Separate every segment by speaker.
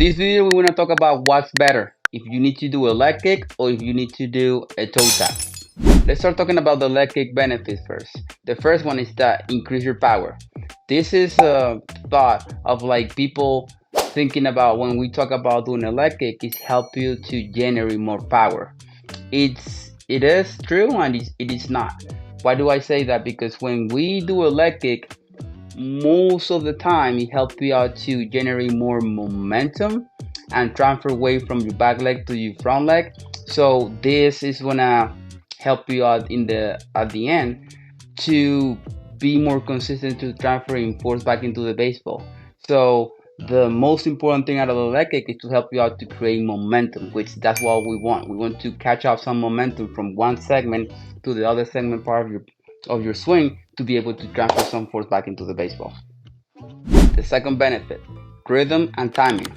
Speaker 1: this video, we're gonna talk about what's better, if you need to do a leg kick or if you need to do a toe tap. Let's start talking about the leg kick benefits first. The first one is that increase your power. This is a thought of like people thinking about when we talk about doing a leg kick is help you to generate more power. It is true and it is not. Why do I say that? Because when we do a leg kick, most of the time it helps you out to generate more momentum and transfer weight from your back leg to your front leg. So this is gonna help you out at the end to be more consistent to transferring force back into the baseball. So the most important thing out of the leg kick is to help you out to create momentum, which that's what we want. We want to catch up some momentum from one segment to the other segment part of your swing to be able to transfer some force back into the baseball. The second benefit, rhythm and timing.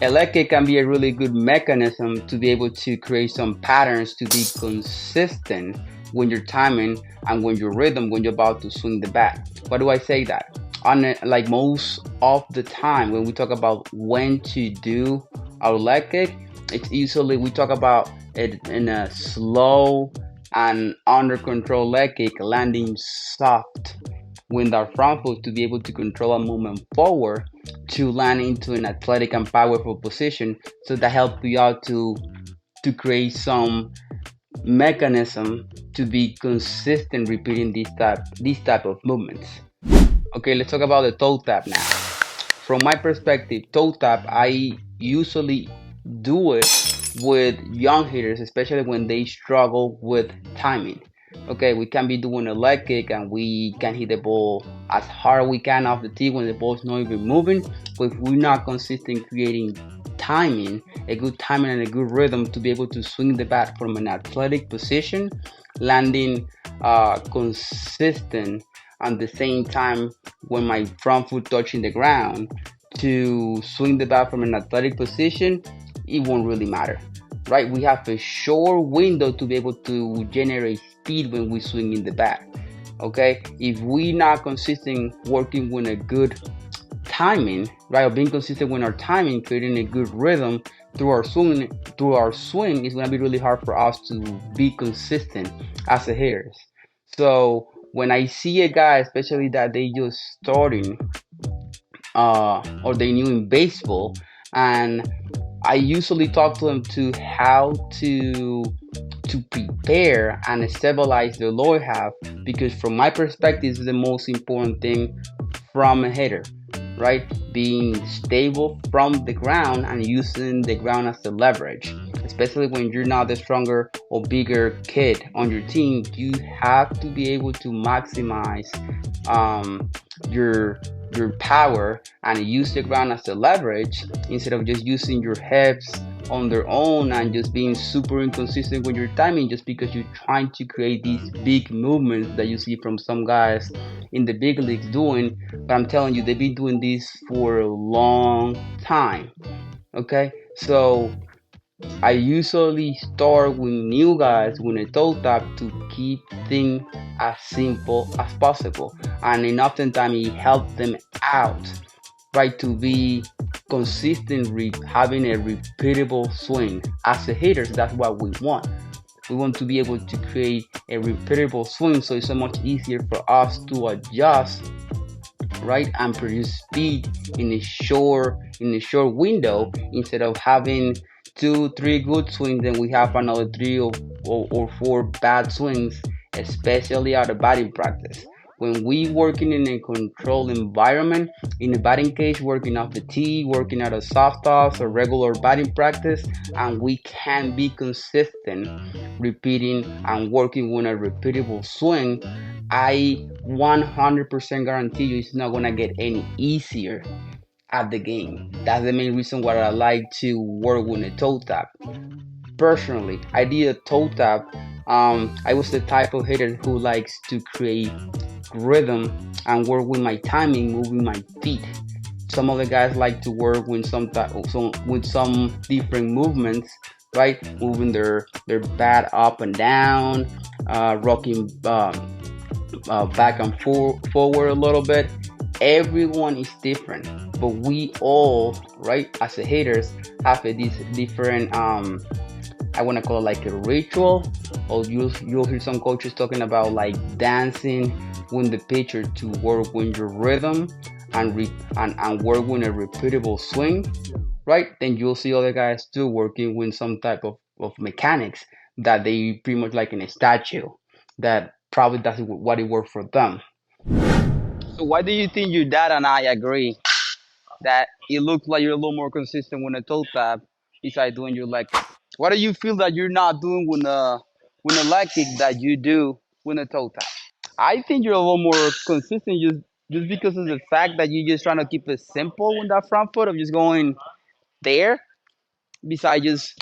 Speaker 1: A leg kick can be a really good mechanism to be able to create some patterns to be consistent when you're timing and when your rhythm when you're about to swing the bat. Why do I say that? Like most of the time when we talk about when to do our leg kick, it's usually we talk about it in a slow and under control leg kick, landing soft with our front foot to be able to control a movement forward to land into an athletic and powerful position. So that helps you out to create some mechanism to be consistent repeating these type of movements. Okay, let's talk about the toe tap now. From my perspective, toe tap, I usually do it with young hitters, especially when they struggle with timing. Okay, we can be doing a leg kick and we can hit the ball as hard as we can off the tee when the ball's not even moving. But if we're not consistent creating timing, a good timing and a good rhythm to be able to swing the bat from an athletic position, landing consistent at the same time when my front foot touching the ground to swing the bat from an athletic position, it won't really matter, right? We have a short window to be able to generate speed when we swing in the bat. Okay, if we not consistent working with a good timing, right, or being consistent with our timing, creating a good rhythm through our swing is gonna be really hard for us to be consistent as a hitters. So when I see a guy, especially that they just starting or they new in baseball, and I usually talk to them to how to prepare and stabilize their lower half, because from my perspective is the most important thing from a hitter, right? Being stable from the ground and using the ground as the leverage. Especially when you're not the stronger or bigger kid on your team, you have to be able to maximize your power and use the ground as the leverage instead of just using your hips on their own and just being super inconsistent with your timing just because you're trying to create these big movements that you see from some guys in the big leagues doing. But I'm telling you, they've been doing this for a long time. Okay, so I usually start with new guys with a toe tap to keep things as simple as possible, and in oftentimes it helps them out, right, to be consistent having a repeatable swing. As a hitters, that's what we want. We want to be able to create a repeatable swing, so it's so much easier for us to adjust, right, and produce speed in a short window instead of having 2-3 good swings, then we have another 3 or 4 bad swings, especially out of batting practice. When we working in a controlled environment, in a batting cage, working off the tee, working out of soft toss or regular batting practice, and we can be consistent, repeating and working with a repeatable swing, I 100% guarantee you it's not gonna get any easier at the game. That's the main reason why I like to work with a toe tap. Personally, I did a toe tap. I was the type of hitter who likes to create rhythm and work with my timing, moving my feet. Some other guys like to work with some different movements, right? Moving their bat up and down, rocking back and forward a little bit. Everyone is different, but we all, right, as a haters, have these different I want to call it like a ritual, or you'll hear some coaches talking about like dancing with the pitcher to work with your rhythm and work with a repeatable swing, right? Then you'll see other guys still working with some type of mechanics that they pretty much like in a statue that probably that's what it worked for them. So why do you think your dad and I agree that it looks like you're a little more consistent with a toe tap besides doing your leg kick? What do you feel that you're not doing with a leg kick that you do with a toe tap? I think you're a little more consistent just because of the fact that you're just trying to keep it simple with that front foot of just going there. Besides just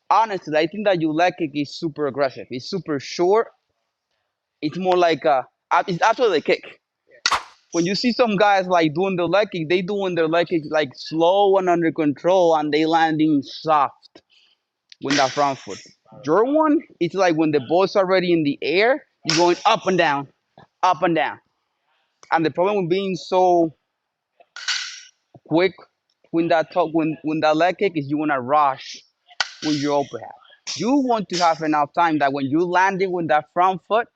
Speaker 1: honestly, I think that your leg kick is super aggressive. It's super short. It's more like it's after the kick. When you see some guys like doing the leg kick, they doing their leg kick like slow and under control, and they landing soft with that front foot. Your one, it's like when the ball's already in the air, you're going up and down. And the problem with being so quick when when that leg kick is you wanna rush with your overhead. You want to have enough time that when you landing with that front foot,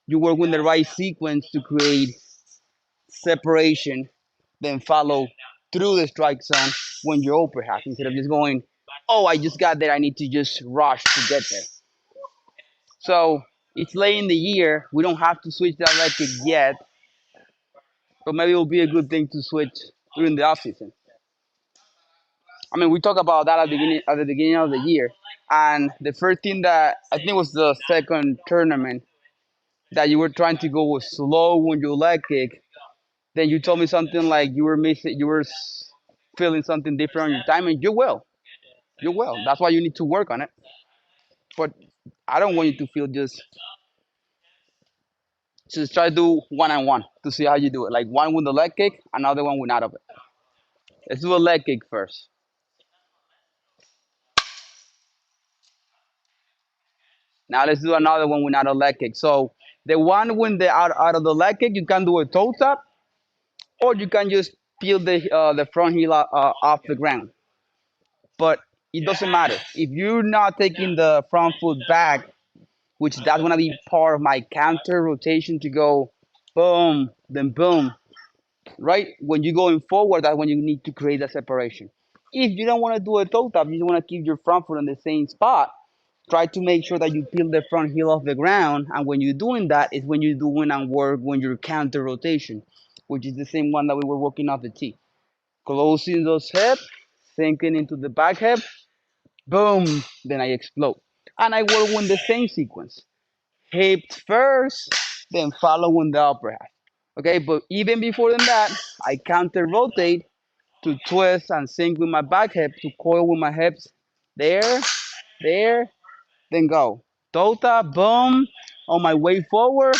Speaker 1: you work with the right sequence to create separation, then follow through the strike zone when you're overhead instead of just going, oh, I just got there, I need to just rush to get there. So it's late in the year. We don't have to switch the electric yet, but maybe it will be a good thing to switch during the off season. I mean, we talked about that at the beginning of the year, and the first thing that I think was the second tournament that you were trying to go slow when you leg kick. Then you told me something like you were missing, feeling something different on your timing. You will. That's why you need to work on it. But I don't want you to feel just try to do one on one to see how you do it. Like one with the leg kick, another one with out of it. Let's do a leg kick first. Now let's do another one without a leg kick. So the one when the out of the leg kick, you can do a toe tap, or you can just peel the front heel off the ground. But it doesn't matter if you're not taking the front foot back, which that's gonna be part of my counter rotation to go boom, then boom, right? When you're going forward, that's when you need to create a separation. If you don't want to do a toe tap, you just want to keep your front foot on the same spot. Try to make sure that you peel the front heel off the ground, and when you're doing that, is when you're doing and work when you're counter rotation, which is the same one that we were working off the tee. Closing those hips, sinking into the back hip, boom, then I explode. And I work with the same sequence. Hips first, then following the upper half. Okay, but even before than that, I counter rotate to twist and sink with my back hip to coil with my hips. There, there, then go. Tota, boom. On my way forward,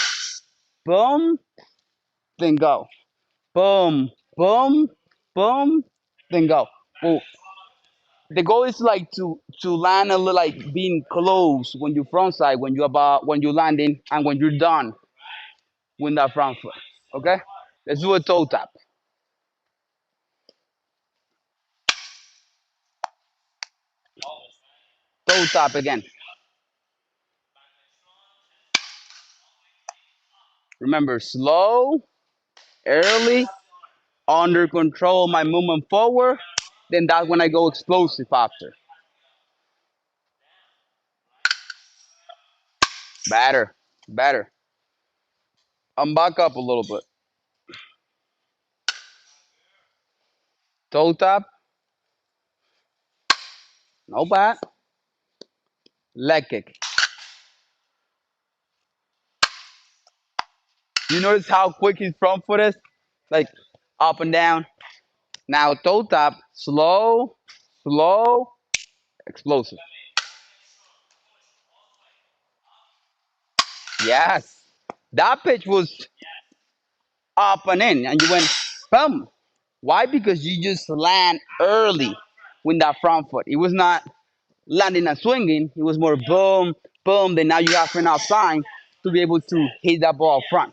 Speaker 1: boom, then go. Boom, boom, boom, then go. Well, the goal is like to land a little like being close when you front side, when you're landing, and when you're done with that front foot. Okay, let's do a toe tap. Toe tap again. Remember, slow, early, under control, my movement forward. Then that's when I go explosive after. Better, better. I'm back up a little bit. Toe tap, no bad. Leg kick. You notice how quick his front foot is? Like up and down. Now toe tap, slow, slow, explosive. Yes. That pitch was up and you went boom. Why? Because you just land early with that front foot. It was not landing and swinging. It was more boom, boom. Then now you have enough time to be able to hit that ball front.